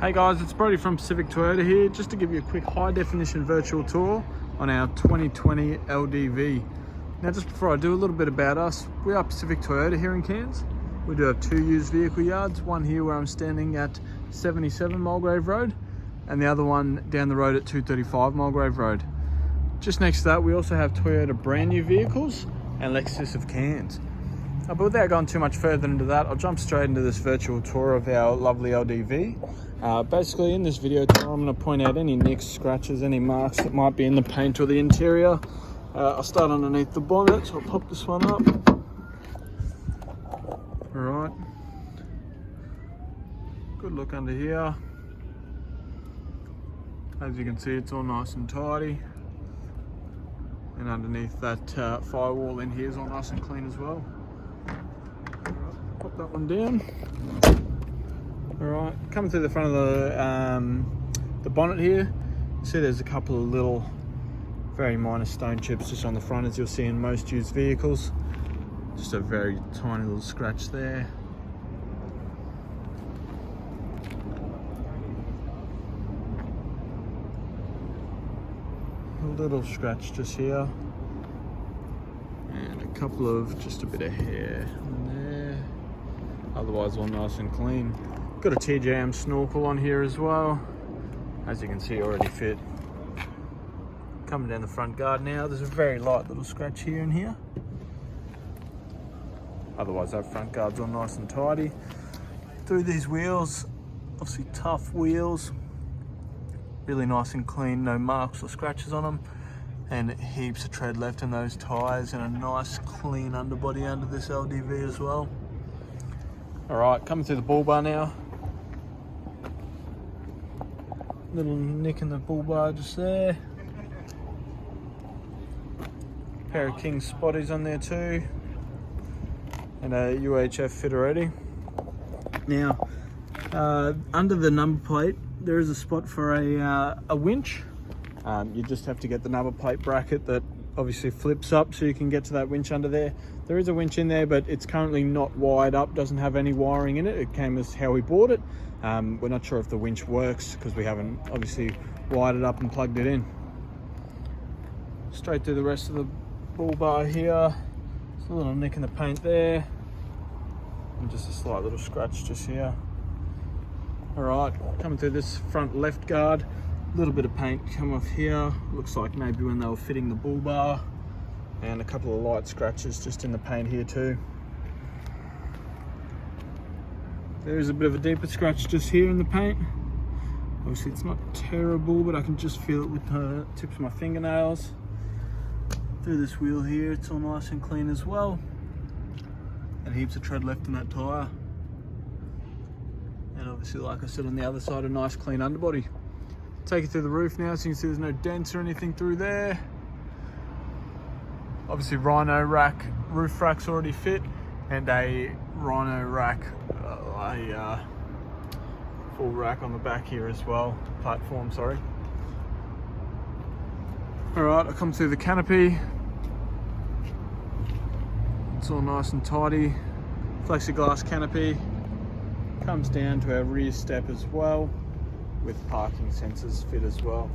Hey guys, it's Brody from Pacific Toyota here, just to give you a quick high definition virtual tour on our 2020 LDV. Now just before I do, a little bit about us. We are Pacific Toyota here in Cairns. We do have 2 used vehicle yards, one here where I'm standing at 77 Mulgrave Road and the other one down the road at 235 Mulgrave Road. Just next to that, we also have Toyota brand new vehicles and Lexus of Cairns. But without going too much further into that, I'll jump straight into this virtual tour of our lovely LDV. Basically in this video tour, I'm going to point out any nicks, scratches, any marks that might be in the paint or the interior. I'll start underneath the bonnet, so I'll pop this one up. Alright. Good look under here. As you can see, it's all nice and tidy. And underneath that firewall in here is all nice and clean as well. Alright, pop that one down. Alright, coming through the front of the bonnet here, you see there's a couple of little very minor stone chips just on the front, as you'll see in most used vehicles. Just a very tiny little scratch there. A little scratch just here. And a couple of, just a bit of hair on there. Otherwise all nice and clean. Got a TJM snorkel on here as well. As you can see, already fit. Coming down the front guard now, there's a very light little scratch here and here. Otherwise that front guard's all nice and tidy. Through these wheels, obviously tough wheels. Really nice and clean, no marks or scratches on them. And heaps of tread left in those tyres, and a nice clean underbody under this LDV as well. Alright, coming through the bull bar now. Little nick in the bull bar just there. Pair of King spotties on there too. And a UHF fit already. Now, under the number plate, there is a spot for a winch. You just have to get the number plate bracket that obviously flips up so you can get to that winch under there. There is a winch in there, but it's currently not wired up, doesn't have any wiring in it. It came as how we bought it. We're not sure if the winch works because we haven't obviously wired it up and plugged it in. Straight through the rest of the bull bar here. There's a little nick in the paint there. And just a slight little scratch just here. Alright, coming through this front left guard. A little bit of paint come off here. Looks like maybe when they were fitting the bull bar. And a couple of light scratches just in the paint here too. There is a bit of a deeper scratch just here in the paint. Obviously it's not terrible, but I can just feel it with the tips of my fingernails. Through this wheel here, it's all nice and clean as well. And heaps of tread left in that tyre. And obviously, like I said, on the other side, a nice clean underbody. Take it through the roof now, so you can see there's no dents or anything through there. Obviously Rhino rack, roof rack's already fit, and a Rhino rack, full rack on the back here as well, platform, sorry. Alright, I'll come through the canopy. It's all nice and tidy. Plexiglass canopy. Comes down to our rear step as well, with parking sensors fit as well.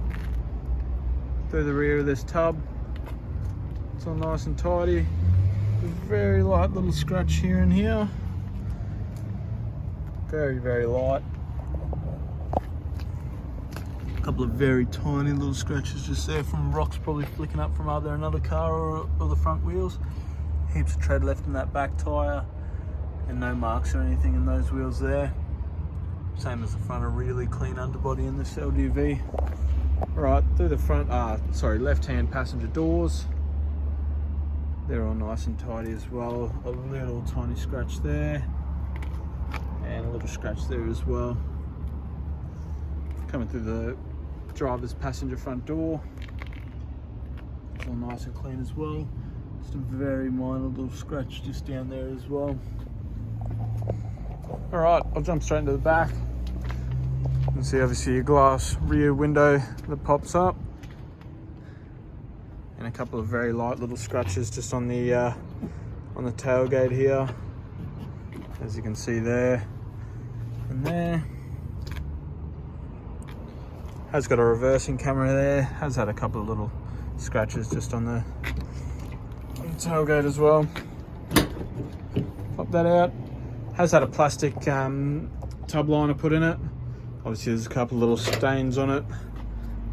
Through the rear of this tub, it's all nice and tidy. A very light little scratch here and here. Very, very light. A couple of very tiny little scratches just there from rocks probably flicking up from either another car or the front wheels. Heaps of tread left in that back tyre, and no marks or anything in those wheels there. Same as the front, a really clean underbody in this LDV. Right, through the front, left-hand passenger doors. They're all nice and tidy as well. A little tiny scratch there. And a little scratch there as well. Coming through the driver's passenger front door. It's all nice and clean as well. Just a very minor little scratch just down there as well. Alright, I'll jump straight into the back. You can see obviously your glass rear window that pops up. And a couple of very light little scratches just on the tailgate here. As you can see there and there. Has got a reversing camera there. Has had a couple of little scratches just on the tailgate as well. Pop that out. Has had a plastic tub liner put in it. Obviously there's a couple of little stains on it,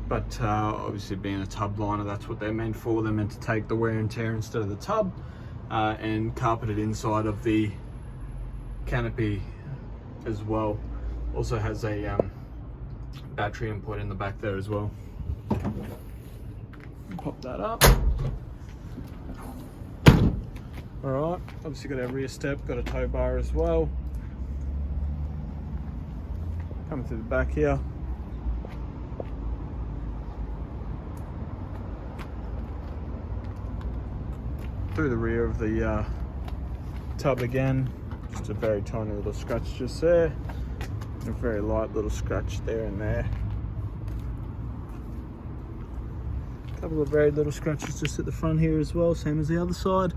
but obviously being a tub liner, that's what they're meant for. They're meant to take the wear and tear instead of the tub, and carpet it inside of the canopy as well. Also has a battery input in the back there as well. Pop that up. Alright, obviously got our rear step, got a tow bar as well. Coming through the back here. Through the rear of the tub again. Just a very tiny little scratch just there. And a very light little scratch there and there. A couple of very little scratches just at the front here as well, same as the other side.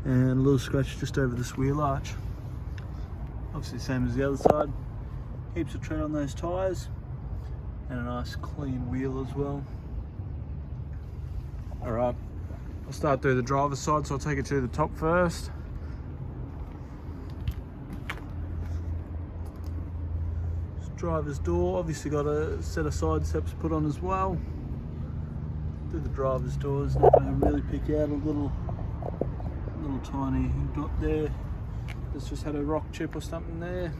And a little scratch just over this wheel arch. Obviously same as the other side. Heaps of tread on those tyres, and a nice clean wheel as well. Alright, I'll start through the driver's side, so I'll take it to the top first. This driver's door, obviously got a set of side steps put on as well. Through the driver's door, is not going to really pick out a little tiny dot there. It's just had a rock chip or something there.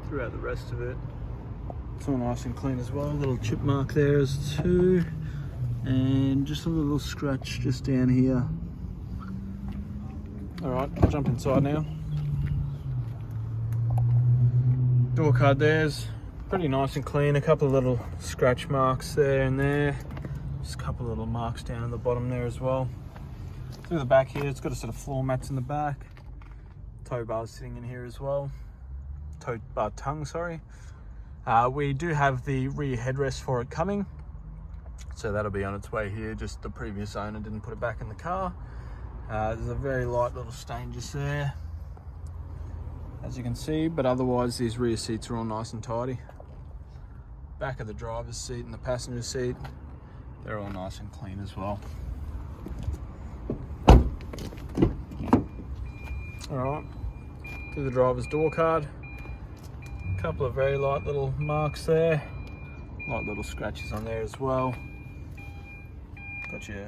Throughout the rest of it, it's all nice and clean as well. A little chip mark there as too, and just a little scratch just down here. Alright, I'll jump inside now. Door card there's pretty nice and clean. A couple of little scratch marks there and there. Just a couple of little marks down at the bottom there as well. Through the back here, it's got a set of floor mats in the back. Tow bar sitting in here as well. Tow bar tongue, sorry. We do have the rear headrest for it coming, so that'll be on its way here. Just the previous owner didn't put it back in the car. There's a very light little stain just there, as you can see, but otherwise these rear seats are all nice and tidy. Back of the driver's seat and the passenger seat, they're all nice and clean as well. Alright, through the driver's door card. Couple of very light little marks there, light little scratches on there as well. Got your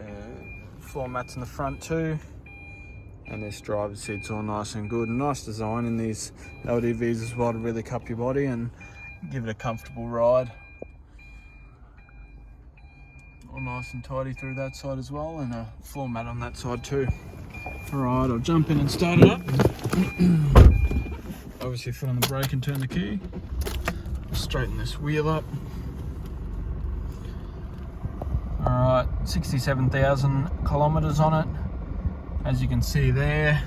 floor mats in the front too, and this driver's seat's all nice and good. Nice design in these LDVs as well to really cup your body and give it a comfortable ride. All nice and tidy through that side as well, and a floor mat on that side too. Alright, I'll jump in and start it up. Obviously foot on the brake and turn the key. Straighten this wheel up. Alright, 67,000 kilometers on it. As you can see there,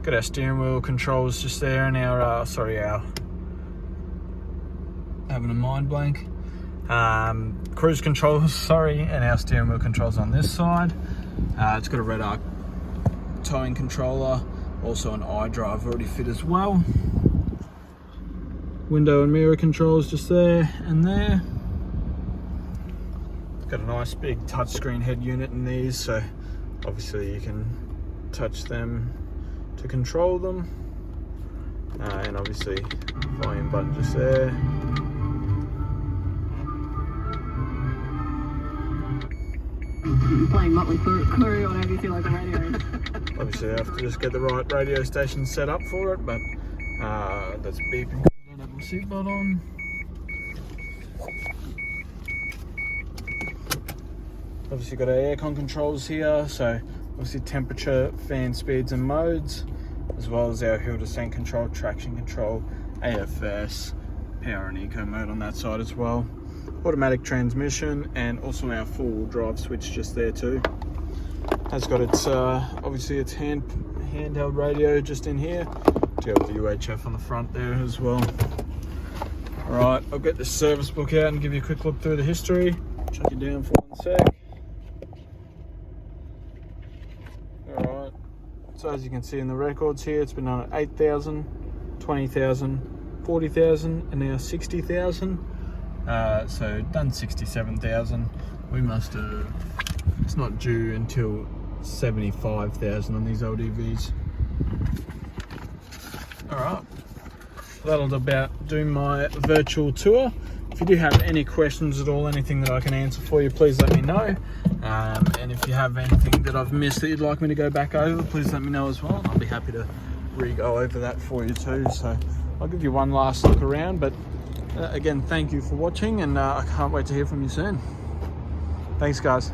got our steering wheel controls just there, and our having a mind blank. Cruise controls, sorry, and our steering wheel controls on this side. It's got a red arc towing controller, also an iDrive already fit as well. Window and mirror controls just there and there. Got a nice big touchscreen head unit in these, so obviously you can touch them to control them. And obviously volume button just there. Playing Motley Crue or whatever you feel like the radio. Obviously I have to just get the right radio station set up for it, but that's beeping. I don't have my seatbelt on. Obviously got our aircon controls here, so obviously temperature, fan speeds and modes, as well as our hill descent control, traction control, AFS, power and eco mode on that side as well. Automatic transmission, and also our four-wheel drive switch just there too. Has got its obviously its handheld radio just in here. Do have the UHF on the front there as well. Alright, I'll get this service book out and give you a quick look through the history. Chuck you down for 1 sec. Alright, so as you can see in the records here, it's been on at 8,000, 20,000, 40,000 and now 60,000. So done 67,000. We must have, it's not due until 75,000 on these LDVs. All right, that'll about do my virtual tour. If you do have any questions at all, anything that I can answer for you, please let me know. And if you have anything that I've missed that you'd like me to go back over, please let me know as well. I'll be happy to re-go over that for you too. So I'll give you one last look around, but again, thank you for watching, and I can't wait to hear from you soon. Thanks, guys.